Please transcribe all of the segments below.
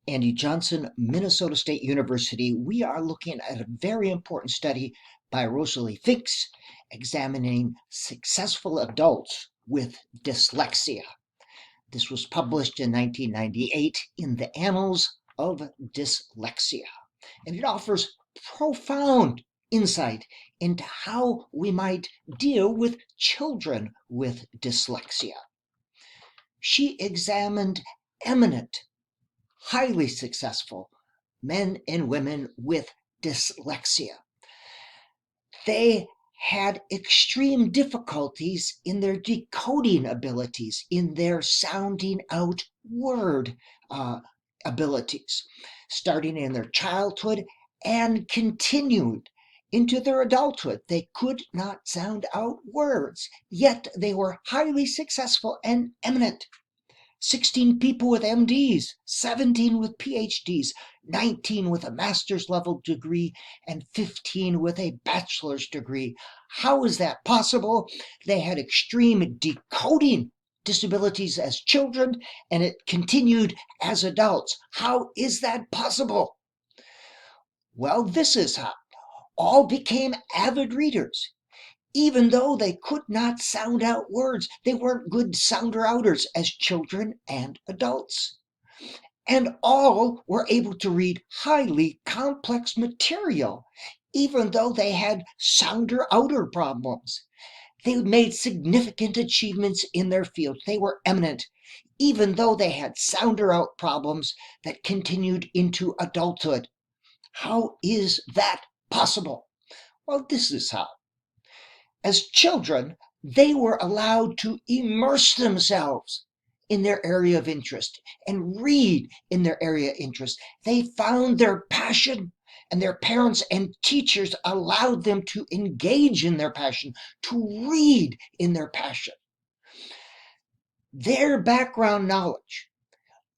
Andy Johnson, Minnesota State University. We are looking at a very important study by Rosalie Finks examining successful adults with dyslexia. This was published in 1998 in the Annals of Dyslexia, and it offers profound insight into how we might deal with children with dyslexia. She examined eminent, highly successful men and women with dyslexia. They had extreme difficulties in their decoding abilities, in their sounding out word abilities, starting in their childhood and continued into their adulthood. They could not sound out words, yet they were highly successful and eminent. 16 people with MDs, 17 with PhDs, 19 with a master's level degree, and 15 with a bachelor's degree. How is that possible? They had extreme decoding disabilities as children, and it continued as adults. How is that possible? Well, this is how. All became avid readers. Even though they could not sound out words, they weren't good sounder-outers as children and adults. And all were able to read highly complex material, even though they had sounder-outer problems. They made significant achievements in their field. They were eminent, even though they had sounder-out problems that continued into adulthood. How is that possible? Well, this is how. As children, they were allowed to immerse themselves in their area of interest and read in their area of interest. They found their passion, and their parents and teachers allowed them to engage in their passion, to read in their passion. Their background knowledge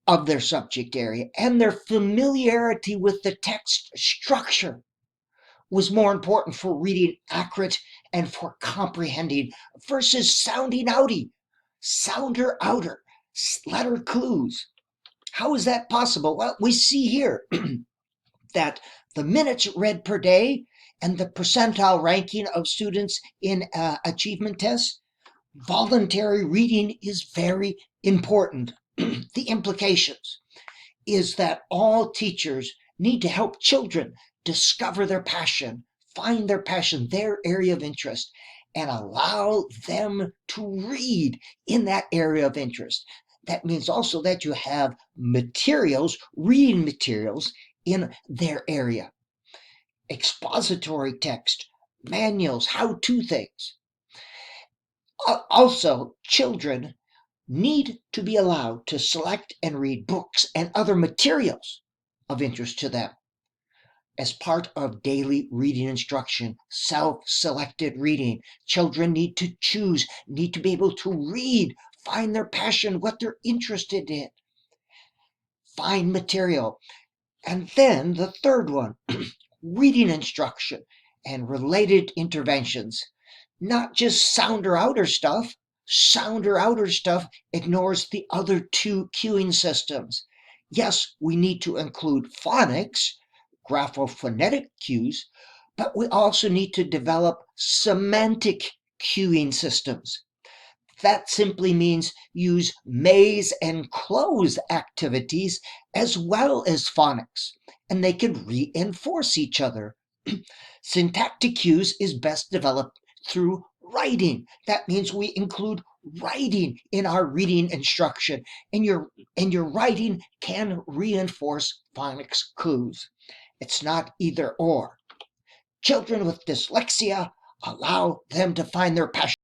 of their subject area and their familiarity with the text structure was more important for reading accurate and for comprehending versus sounding outy, sounder outer, letter clues. How is that possible? Well, we see here that the minutes read per day and the percentile ranking of students in achievement tests, voluntary reading is very important. The implications is that all teachers need to help children discover their passion, find their passion, their area of interest, and allow them to read in that area of interest. That means also that you have materials, reading materials in their area. Expository text, manuals, how-to things. Also, children need to be allowed to select and read books and other materials of interest to them as part of daily reading instruction, self-selected reading. Children need to choose, need to be able to read, find their passion, what they're interested in, find material. And then the third one, reading instruction and related interventions. Not just sounder outer stuff. Sounder outer stuff ignores the other two cueing systems. Yes, we need to include phonics, graphophonetic cues, but we also need to develop semantic cueing systems. That simply means use maze and close activities as well as phonics, and they can reinforce each other. Syntactic cues is best developed through writing. That means we include writing in our reading instruction, and your writing can reinforce phonics clues. It's not either or. Children with dyslexia, allow them to find their passion.